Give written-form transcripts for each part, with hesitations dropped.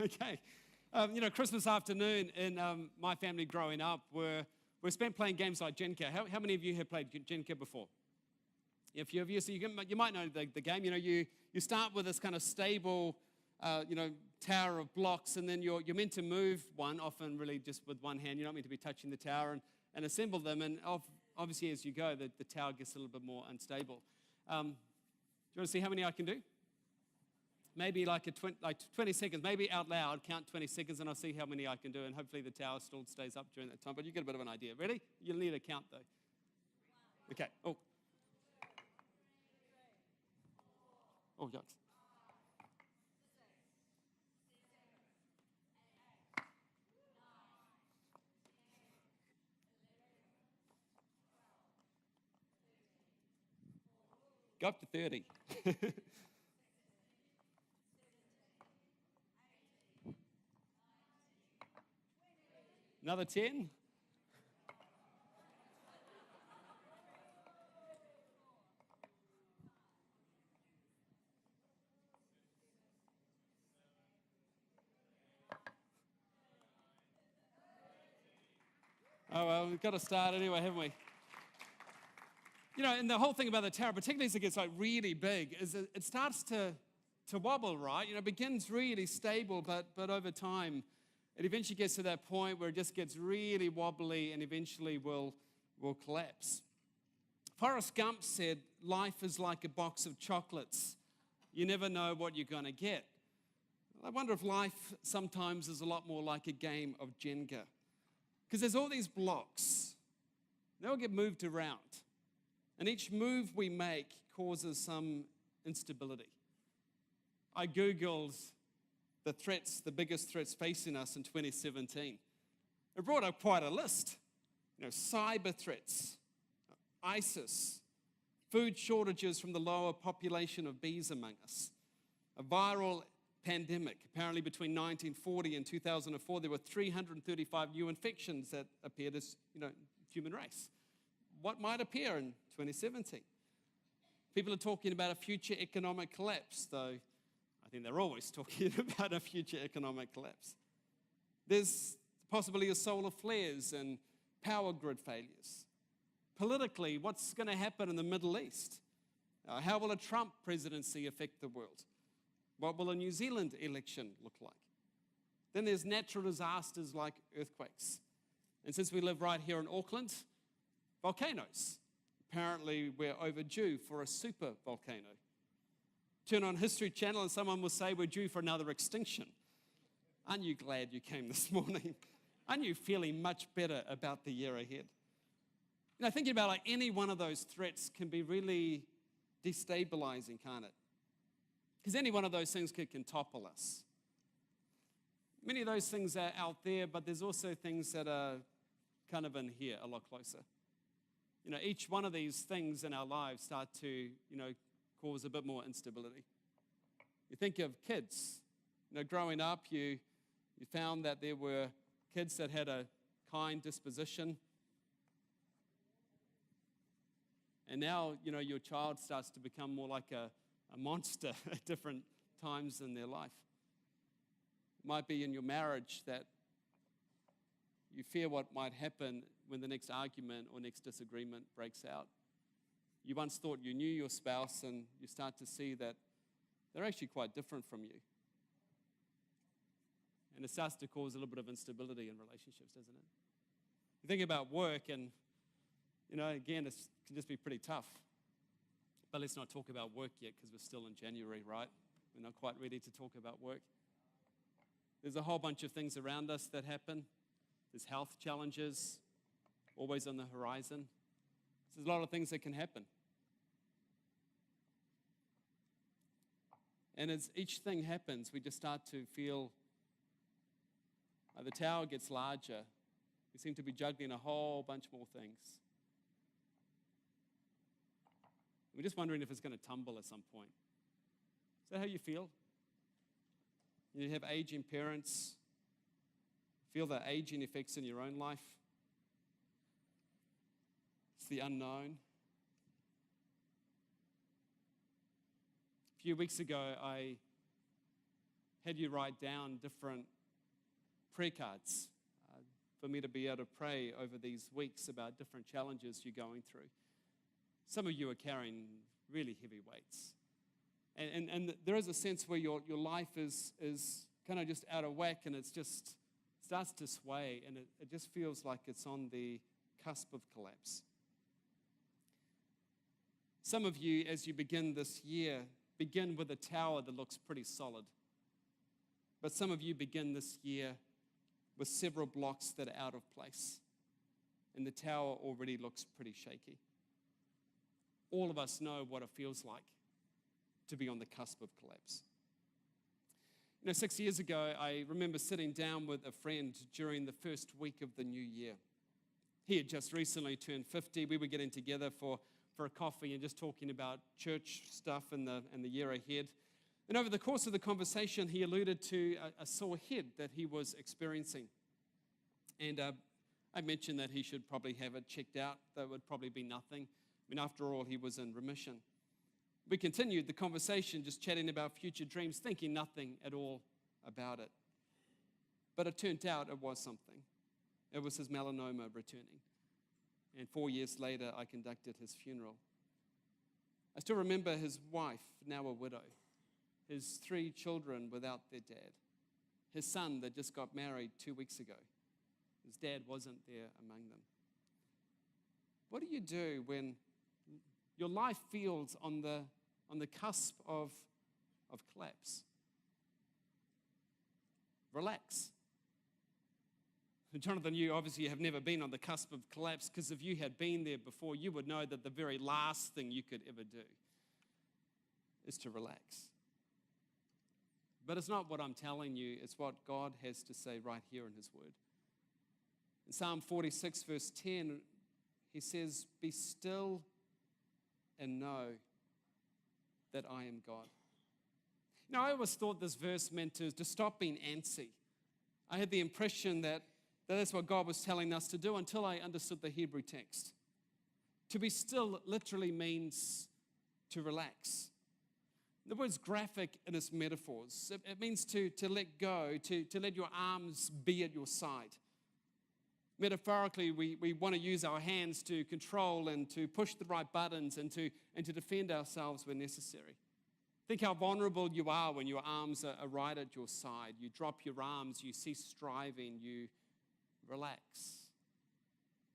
Okay. Christmas afternoon in my family growing up were spent playing games like Jenga. How many of you have played Jenga before? A few of you. So you might know the game. You start with this kind of stable, tower of blocks, and then you're meant to move one, often really just with one hand. You're not meant to be touching the tower and assemble them. And obviously, as you go, the tower gets a little bit more unstable. Do you want to see how many I can do? Maybe like 20 seconds, maybe out loud, count 20 seconds, and I'll see how many I can do, and hopefully the tower still stays up during that time, but you get a bit of an idea. Ready? You'll need a count, though. Okay. Oh, yucks. Go up to 30. Another 10. Oh, well, we've got to start anyway, haven't we? And the whole thing about the tower, particularly as it gets really big, is it starts to wobble, right? It begins really stable, but over time, it eventually gets to that point where it just gets really wobbly and eventually will collapse. Forrest Gump said, life is like a box of chocolates. You never know what you're going to get. I wonder if life sometimes is a lot more like a game of Jenga. Because there's all these blocks. They all get moved around. And each move we make causes some instability. I Googled the biggest threats facing us in 2017. It brought up quite a list. Cyber threats, ISIS, food shortages from the lower population of bees among us, a viral pandemic. Apparently between 1940 and 2004, there were 335 new infections that appeared as, human race. What might appear in 2017? People are talking about a future economic collapse, though I think they're always talking about a future economic collapse. There's the possibility of solar flares and power grid failures. Politically, what's going to happen in the Middle East? How will a Trump presidency affect the world? What will a New Zealand election look like? Then there's natural disasters like earthquakes. And since we live right here in Auckland, volcanoes. Apparently, we're overdue for a super volcano. Turn on History Channel and someone will say we're due for another extinction. Aren't you glad you came this morning? Aren't you feeling much better about the year ahead? Thinking about any one of those threats can be really destabilizing, can't it? Because any one of those things can topple us. Many of those things are out there, but there's also things that are kind of in here a lot closer. Each one of these things in our lives start to, cause a bit more instability. You think of kids. Growing up, you found that there were kids that had a kind disposition. And now, your child starts to become more like a monster at different times in their life. It might be in your marriage that you fear what might happen when the next argument or next disagreement breaks out. You once thought you knew your spouse, and you start to see that they're actually quite different from you. And it starts to cause a little bit of instability in relationships, doesn't it? You think about work, and, again, it can just be pretty tough. But let's not talk about work yet, because we're still in January, right? We're not quite ready to talk about work. There's a whole bunch of things around us that happen. There's health challenges, always on the horizon. There's a lot of things that can happen. And as each thing happens, we just start to feel the tower gets larger. We seem to be juggling a whole bunch more things. We're just wondering if it's going to tumble at some point. Is that how you feel? You have aging parents, feel the aging effects in your own life. It's the unknown. A few weeks ago, I had you write down different prayer cards for me to be able to pray over these weeks about different challenges you're going through. Some of you are carrying really heavy weights. And there is a sense where your life is kind of just out of whack, and it's just starts to sway, and it just feels like it's on the cusp of collapse. Some of you, as you begin this year, begin with a tower that looks pretty solid. But some of you begin this year with several blocks that are out of place, and the tower already looks pretty shaky. All of us know what it feels like to be on the cusp of collapse. 6 years ago, I remember sitting down with a friend during the first week of the new year. He had just recently turned 50. We were getting together for a coffee and just talking about church stuff and the year ahead. And over the course of the conversation, he alluded to a sore head that he was experiencing. And I mentioned that he should probably have it checked out. That would probably be nothing. After all, he was in remission. We continued the conversation, just chatting about future dreams, thinking nothing at all about it. But it turned out it was something. It was his melanoma returning. And 4 years later, I conducted his funeral. I still remember his wife, now a widow, his 3 children without their dad, his son that just got married 2 weeks ago. His dad wasn't there among them. What do you do when your life feels on the cusp of collapse? Relax. Jonathan, you obviously have never been on the cusp of collapse, because if you had been there before, you would know that the very last thing you could ever do is to relax. But it's not what I'm telling you, it's what God has to say right here in his word. In Psalm 46, verse 10, he says, "Be still and know that I am God." I always thought this verse meant to stop being antsy. I had the impression that that's what God was telling us to do until I understood the Hebrew text. To be still literally means to relax. The word's graphic in its metaphors. It means to let go, to let your arms be at your side. Metaphorically, we want to use our hands to control and to push the right buttons and to defend ourselves when necessary. Think how vulnerable you are when your arms are right at your side. You drop your arms, you cease striving, you relax.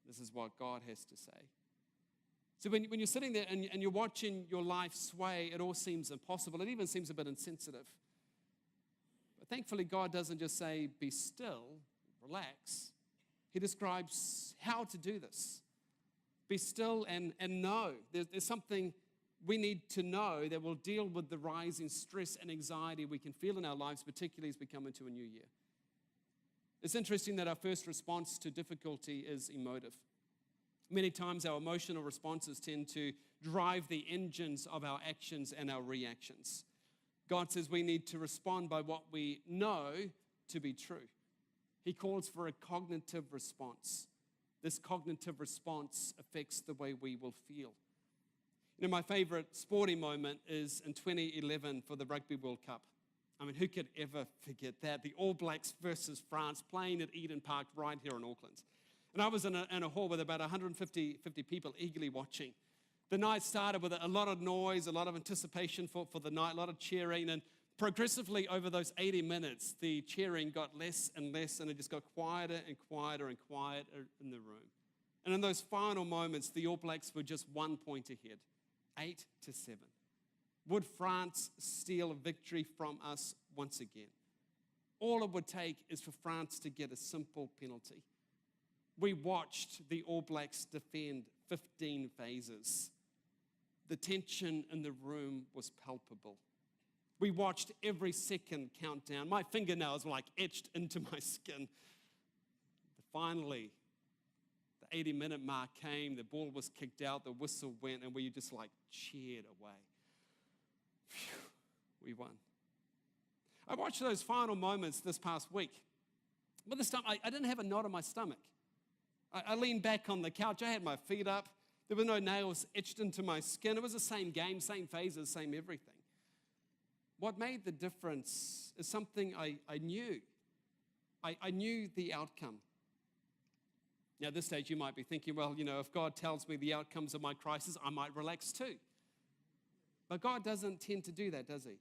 This is what God has to say. So when you're sitting there and you're watching your life sway, it all seems impossible. It even seems a bit insensitive. But thankfully, God doesn't just say, be still, relax. He describes how to do this. Be still and know. There's something we need to know that will deal with the rising stress and anxiety we can feel in our lives, particularly as we come into a new year. It's interesting that our first response to difficulty is emotive. Many times our emotional responses tend to drive the engines of our actions and our reactions. God says we need to respond by what we know to be true. He calls for a cognitive response. This cognitive response affects the way we will feel. My favorite sporting moment is in 2011 for the Rugby World Cup. Who could ever forget that? The All Blacks versus France playing at Eden Park right here in Auckland. And I was in a hall with about 150 people eagerly watching. The night started with a lot of noise, a lot of anticipation for the night, a lot of cheering, and progressively over those 80 minutes, the cheering got less and less, and it just got quieter and quieter and quieter in the room. And in those final moments, the All Blacks were just 1 point ahead, 8-7. Would France steal a victory from us once again? All it would take is for France to get a simple penalty. We watched the All Blacks defend 15 phases. The tension in the room was palpable. We watched every second count down. My fingernails were like etched into my skin. Finally, the 80-minute mark came, the ball was kicked out, the whistle went, and we just cheered away. Phew, we won. I watched those final moments this past week. But this time, I didn't have a knot in my stomach. I leaned back on the couch. I had my feet up. There were no nails etched into my skin. It was the same game, same phases, same everything. what made the difference is something I knew. I knew the outcome. Now, at this stage, you might be thinking, well, if God tells me the outcomes of my crisis, I might relax too. But God doesn't tend to do that, does he?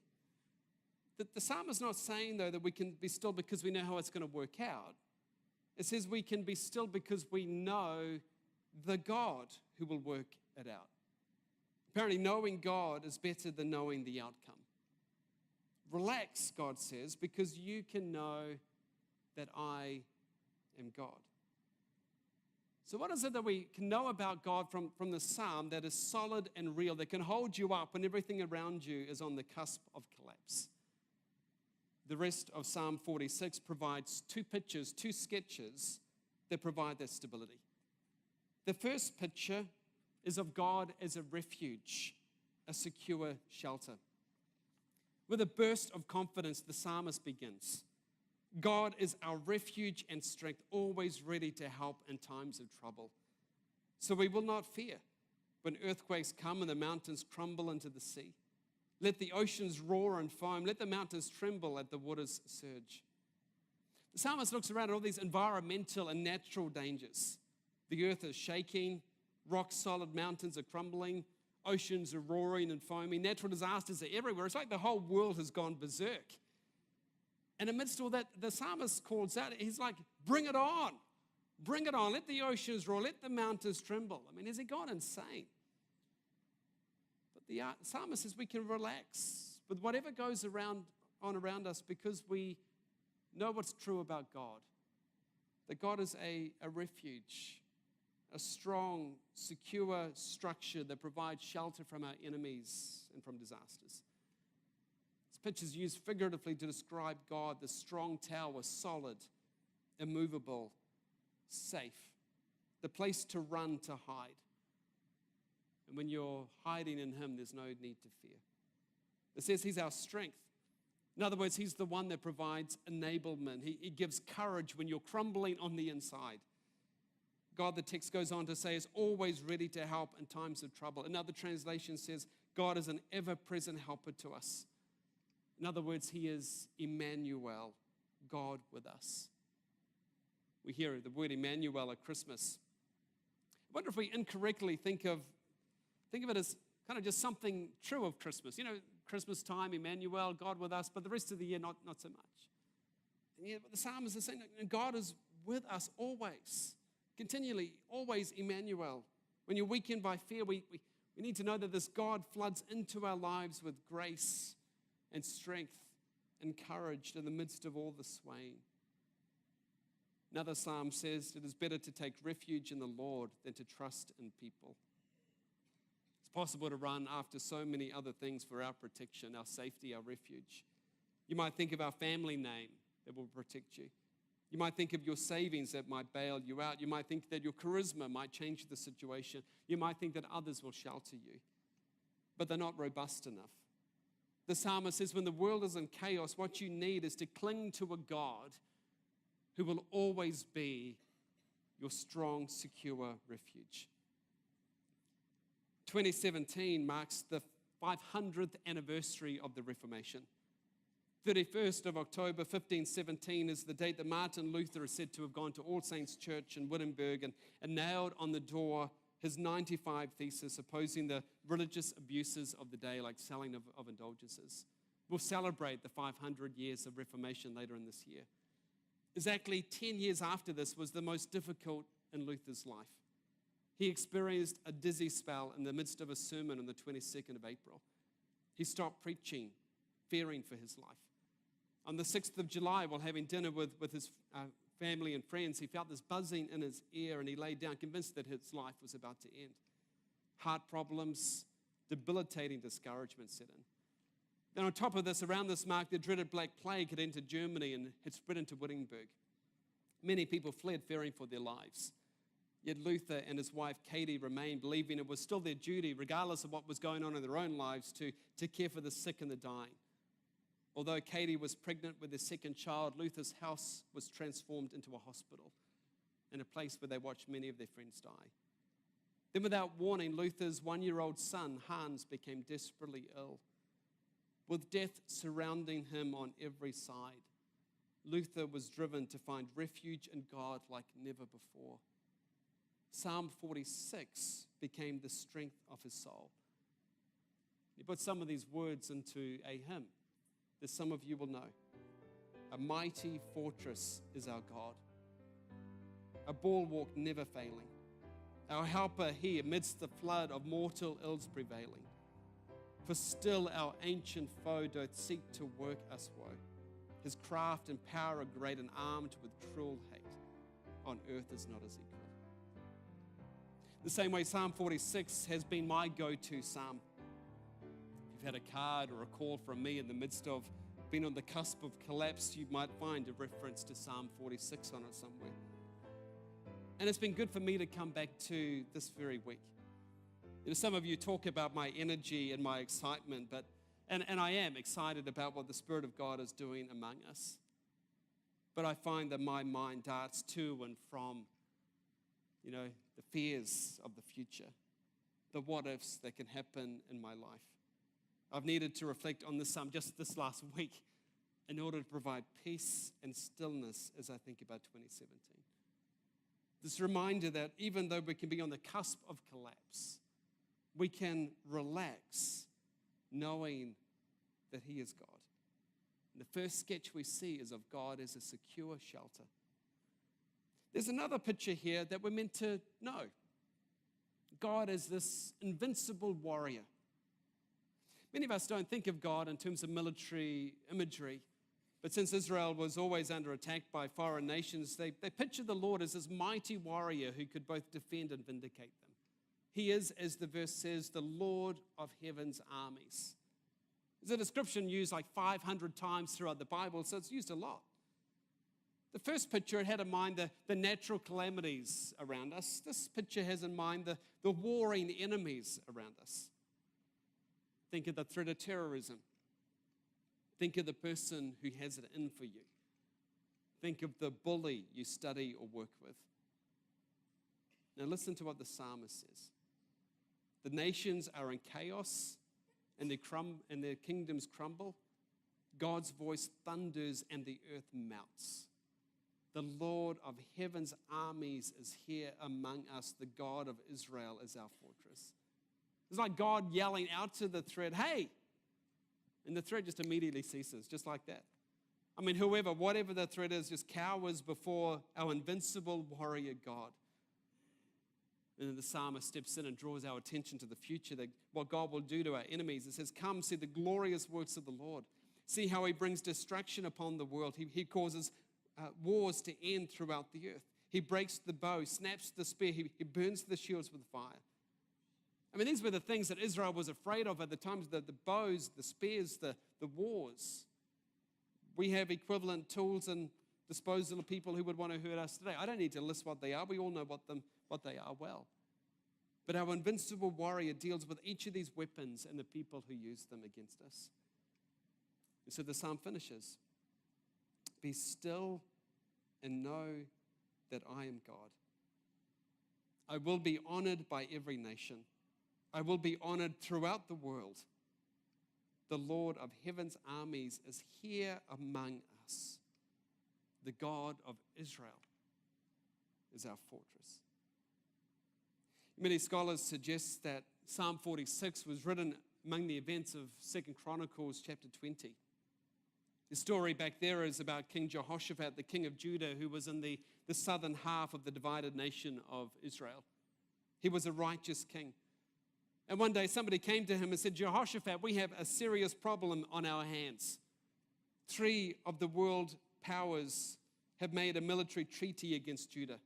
The psalmist is not saying, though, that we can be still because we know how it's going to work out. It says we can be still because we know the God who will work it out. Apparently, knowing God is better than knowing the outcome. Relax, God says, because you can know that I am God. So what is it that we can know about God from the psalm that is solid and real, that can hold you up when everything around you is on the cusp of collapse? The rest of Psalm 46 provides two pictures, two sketches that provide that stability. The first picture is of God as a refuge, a secure shelter. With a burst of confidence, the psalmist begins. God is our refuge and strength, always ready to help in times of trouble. So we will not fear when earthquakes come and the mountains crumble into the sea. Let the oceans roar and foam. Let the mountains tremble at the waters surge. The psalmist looks around at all these environmental and natural dangers. The earth is shaking, rock-solid mountains are crumbling, oceans are roaring and foaming, natural disasters are everywhere. It's like the whole world has gone berserk. And amidst all that, the psalmist calls out, he's like, bring it on. Bring it on. Let the oceans roar. Let the mountains tremble. I mean, has he gone insane? But the psalmist says we can relax with whatever goes on around us because we know what's true about God. That God is a refuge, a strong, secure structure that provides shelter from our enemies and from disasters. This picture is used figuratively to describe God, the strong tower, solid, immovable, safe, the place to run, to hide. And when you're hiding in him, there's no need to fear. It says he's our strength. In other words, he's the one that provides enablement. He gives courage when you're crumbling on the inside. God, the text goes on to say, is always ready to help in times of trouble. Another translation says, God is an ever-present helper to us. In other words, he is Emmanuel, God with us. We hear the word Emmanuel at Christmas. I wonder if we incorrectly think of it as kind of just something true of Christmas. Christmas time, Emmanuel, God with us, but the rest of the year, not so much. And yet the psalmist is saying that God is with us always, continually, always Emmanuel. When you're weakened by fear, we need to know that this God floods into our lives with grace and strength and courage in the midst of all the swaying. Another psalm says, it is better to take refuge in the Lord than to trust in people. It's possible to run after so many other things for our protection, our safety, our refuge. You might think of our family name that will protect you. You might think of your savings that might bail you out. You might think that your charisma might change the situation. You might think that others will shelter you. But they're not robust enough. The psalmist says, when the world is in chaos, what you need is to cling to a God who will always be your strong, secure refuge. 2017 marks the 500th anniversary of the Reformation. 31st of October 1517 is the date that Martin Luther is said to have gone to All Saints Church in Wittenberg and nailed on the door his 95 thesis opposing the religious abuses of the day, like selling of indulgences. We'll celebrate the 500 years of Reformation later in this year. Exactly 10 years after this was the most difficult in Luther's life. He experienced a dizzy spell in the midst of a sermon on the 22nd of April. He stopped preaching, fearing for his life. On the 6th of July, while having dinner with his family and friends, he felt this buzzing in his ear and he lay down, convinced that his life was about to end. Heart problems, debilitating discouragement set in. Then on top of this, around this mark, the dreaded Black Plague had entered Germany and had spread into Wittenberg. Many people fled, fearing for their lives. Yet Luther and his wife Katie remained, believing it was still their duty, regardless of what was going on in their own lives, to care for the sick and the dying. Although Katie was pregnant with their second child, Luther's house was transformed into a hospital and a place where they watched many of their friends die. Then without warning, Luther's 1-year-old son, Hans, became desperately ill. with death surrounding him on every side. Luther was driven to find refuge in God like never before. Psalm 46 became the strength of his soul. He put some of these words into a hymn that some of you will know. A mighty fortress is our God, a bulwark never failing. Our helper he amidst the flood of mortal ills prevailing. For still our ancient foe doth seek to work us woe. His craft and power are great and armed with cruel hate. On earth is not his equal. The same way Psalm 46 has been my go-to psalm. If you've had a card or a call from me in the midst of being on the cusp of collapse, you might find a reference to Psalm 46 on it somewhere. And it's been good for me to come back to this very week. You know, some of you talk about my energy and my excitement, and I am excited about what the Spirit of God is doing among us. But I find that my mind darts to and from, the fears of the future, the what-ifs that can happen in my life. I've needed to reflect on this psalm just this last week in order to provide peace and stillness as I think about 2017. This reminder that even though we can be on the cusp of collapse, we can relax knowing that He is God. And the first sketch we see is of God as a secure shelter. There's another picture here that we're meant to know. God as this invincible warrior. Many of us don't think of God in terms of military imagery, but since Israel was always under attack by foreign nations, they picture the Lord as this mighty warrior who could both defend and vindicate them. He is, as the verse says, the Lord of heaven's armies. It's a description used like 500 times throughout the Bible, so it's used a lot. The first picture, it had in mind the natural calamities around us. This picture has in mind the warring enemies around us. Think of the threat of terrorism. Think of the person who has it in for you. Think of the bully you study or work with. Now listen to what the psalmist says. The nations are in chaos and their kingdoms crumble. God's voice thunders and the earth melts. The Lord of heaven's armies is here among us. The God of Israel is our fortress. It's like God yelling out to the threat, hey! And the threat just immediately ceases, just like that. I mean, whatever the threat is, just cowers before our invincible warrior God. And then the psalmist steps in and draws our attention to the future, that what God will do to our enemies. It says, come, see the glorious works of the Lord. See how He brings destruction upon the world. He causes wars to end throughout the earth. He breaks the bow, snaps the spear. He burns the shields with fire. I mean, these were the things that Israel was afraid of at the times, the bows, the spears, the wars. We have equivalent tools and disposal of people who would want to hurt us today. I don't need to list what they are. We all know what they are well. But our invincible warrior deals with each of these weapons and the people who use them against us. And so the psalm finishes. Be still and know that I am God. I will be honored by every nation. I will be honored throughout the world. The Lord of heaven's armies is here among us. The God of Israel is our fortress. Many scholars suggest that Psalm 46 was written among the events of 2 Chronicles chapter 20. The story back there is about King Jehoshaphat, the king of Judah, who was in the southern half of the divided nation of Israel. He was a righteous king. And one day somebody came to him and said, Jehoshaphat, we have a serious problem on our hands. 3 of the world powers have made a military treaty against Judah,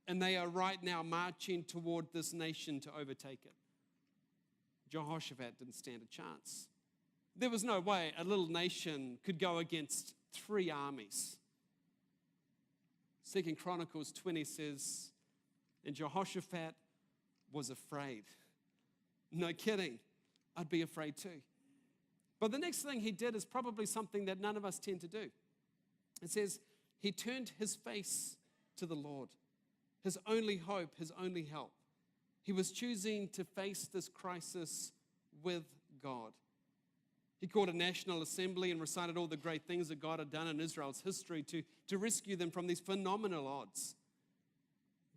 and they are right now marching toward this nation to overtake it. Jehoshaphat didn't stand a chance. There was no way a little nation could go against 3 armies. 2 Chronicles 20 says, and Jehoshaphat was afraid. No kidding. I'd be afraid too. But the next thing he did is probably something that none of us tend to do. It says, he turned his face to the Lord, his only hope, his only help. He was choosing to face this crisis with God. He called a national assembly and recited all the great things that God had done in Israel's history to rescue them from these phenomenal odds.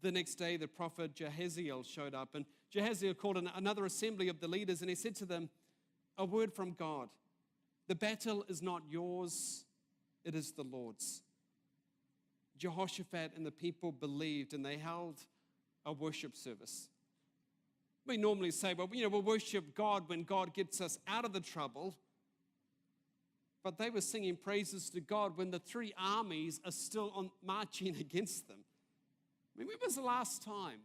The next day, the prophet Jahaziel showed up, and Jahaziel called another assembly of the leaders, and he said to them, a word from God. The battle is not yours, it is the Lord's. Jehoshaphat and the people believed, and they held a worship service. We normally say, well, we'll worship God when God gets us out of the trouble. But they were singing praises to God when the three armies are still marching against them. I mean, when was the last time,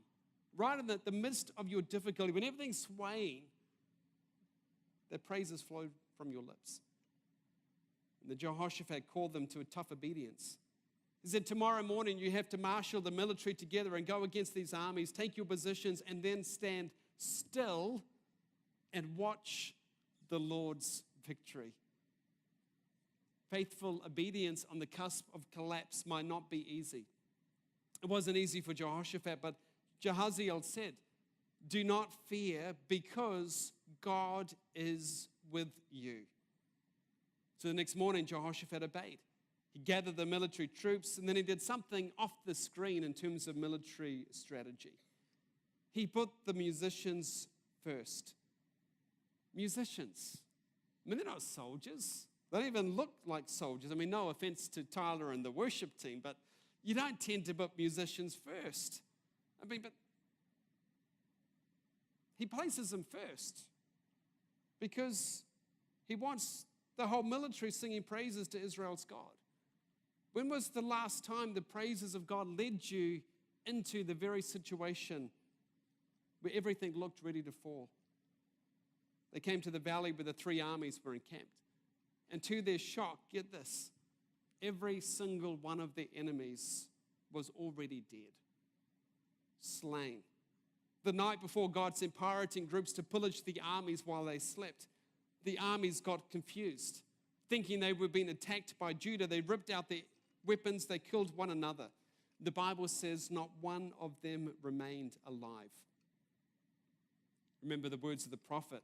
right in the midst of your difficulty, when everything's swaying, that praises flow from your lips? And the Jehoshaphat called them to a tough obedience. He said, tomorrow morning you have to marshal the military together and go against these armies, take your positions, and then stand still and watch the Lord's victory. Faithful obedience on the cusp of collapse might not be easy. It wasn't easy for Jehoshaphat, but Jahaziel said, do not fear because God is with you. So the next morning, Jehoshaphat obeyed. He gathered the military troops, and then he did something off the screen in terms of military strategy. He put the musicians first. Musicians. I mean, they're not soldiers. They don't even look like soldiers. I mean, no offense to Tyler and the worship team, but you don't tend to put musicians first. I mean, but he places them first because he wants the whole military singing praises to Israel's God. When was the last time the praises of God led you into the very situation where everything looked ready to fall? They came to the valley where the three armies were encamped. And to their shock, get this, every single one of their enemies was already dead, slain. The night before, God sent pirating groups to pillage the armies while they slept. The armies got confused, thinking they were being attacked by Judah. They ripped out their weapons, they killed one another. The Bible says not one of them remained alive. Remember the words of the prophet,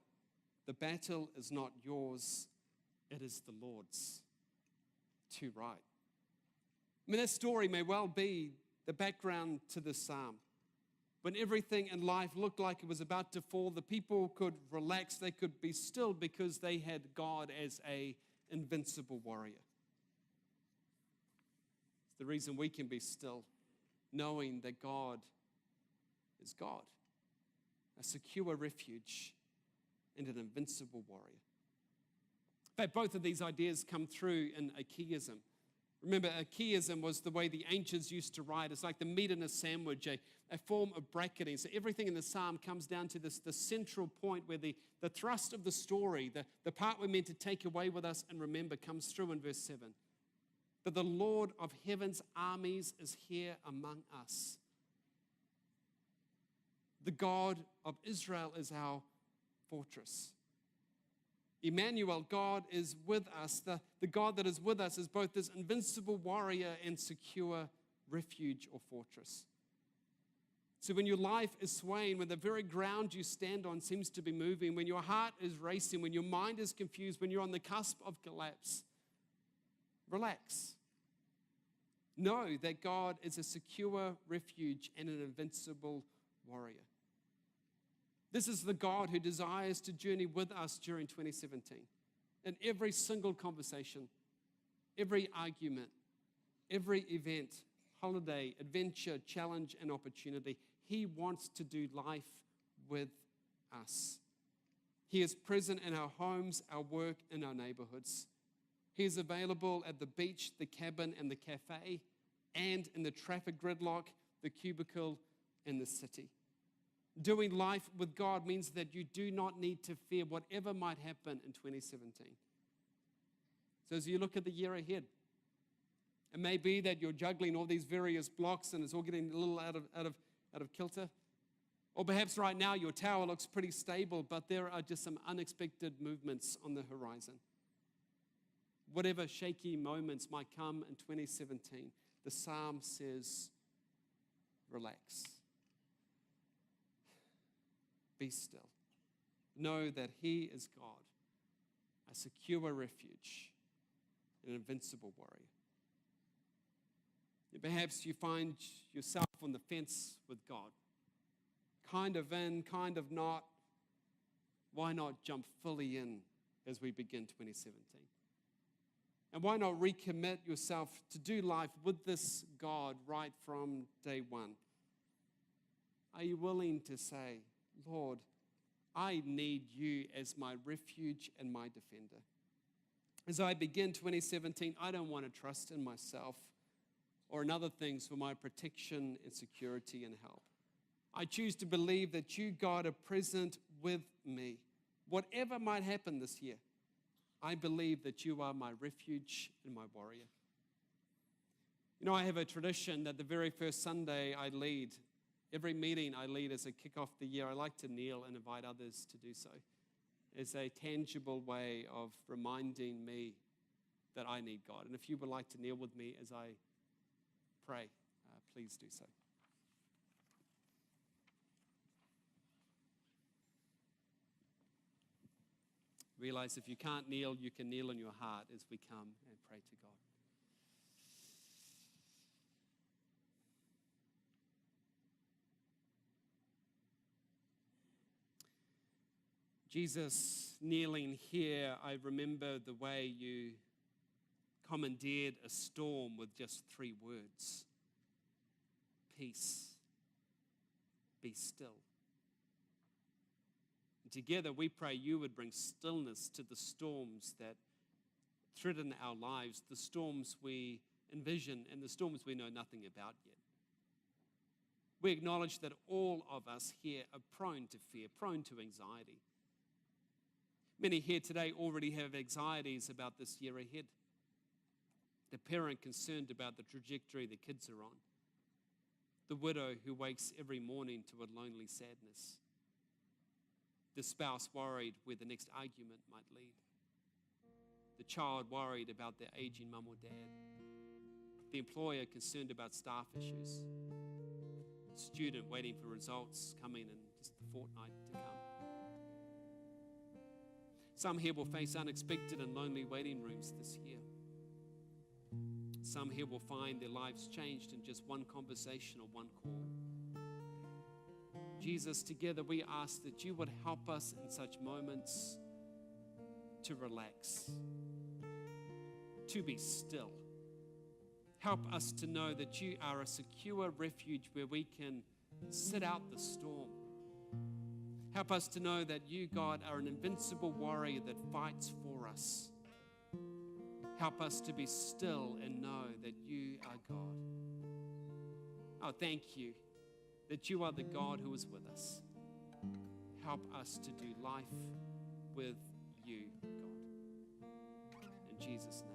the battle is not yours, it is the Lord's. Too right. I mean, that story may well be the background to this psalm. When everything in life looked like it was about to fall, the people could relax, they could be still because they had God as an invincible warrior. It's the reason we can be still, knowing that God is God, a secure refuge and an invincible warrior. In fact, both of these ideas come through in achaism. Remember, achaism was the way the ancients used to write. It's like the meat in a sandwich, a form of bracketing. So everything in the psalm comes down to the central point where the thrust of the story, the part we're meant to take away with us and remember, comes through in verse 7. But the Lord of heaven's armies is here among us. The God of Israel is our fortress. Emmanuel, God is with us. The God that is with us is both this invincible warrior and secure refuge or fortress. So when your life is swaying, when the very ground you stand on seems to be moving, when your heart is racing, when your mind is confused, when you're on the cusp of collapse, relax. Know that God is a secure refuge and an invincible warrior. This is the God who desires to journey with us during 2017. In every single conversation, every argument, every event, holiday, adventure, challenge, and opportunity, He wants to do life with us. He is present in our homes, our work, and our neighborhoods. He is available at the beach, the cabin, and the cafe, and in the traffic gridlock, the cubicle, and the city. Doing life with God means that you do not need to fear whatever might happen in 2017. So as you look at the year ahead, it may be that you're juggling all these various blocks and it's all getting a little out of kilter. Or perhaps right now your tower looks pretty stable, but there are just some unexpected movements on the horizon. Whatever shaky moments might come in 2017, the psalm says, relax. Be still. Know that He is God, a secure refuge, an invincible warrior. And perhaps you find yourself on the fence with God. Kind of in, kind of not. Why not jump fully in as we begin 2017? And why not recommit yourself to do life with this God right from day one? Are you willing to say, Lord, I need you as my refuge and my defender? As I begin 2017, I don't want to trust in myself or in other things for my protection and security and help. I choose to believe that you, God, are present with me. Whatever might happen this year, I believe that you are my refuge and my warrior. You know, I have a tradition that the very first Sunday I lead, every meeting I lead as I kick off the year, I like to kneel and invite others to do so. It's a tangible way of reminding me that I need God. And if you would like to kneel with me as I pray, please do so. Realize if you can't kneel, you can kneel in your heart as we come and pray to God. Jesus, kneeling here, I remember the way you commandeered a storm with just 3 words. Peace, be still. And together we pray you would bring stillness to the storms that threaten our lives, the storms we envision and the storms we know nothing about yet. We acknowledge that all of us here are prone to fear, prone to anxiety. Many here today already have anxieties about this year ahead. The parent concerned about the trajectory the kids are on. The widow who wakes every morning to a lonely sadness. The spouse worried where the next argument might lead. The child worried about their aging mum or dad. The employer concerned about staff issues. The student waiting for results coming in just a fortnight to come. Some here will face unexpected and lonely waiting rooms this year. Some here will find their lives changed in just one conversation or one call. Jesus, together we ask that you would help us in such moments to relax, to be still. Help us to know that you are a secure refuge where we can sit out the storm. Help us to know that you, God, are an invincible warrior that fights for us. Help us to be still and know that you are God. Oh, thank you that you are the God who is with us. Help us to do life with you, God. In Jesus' name.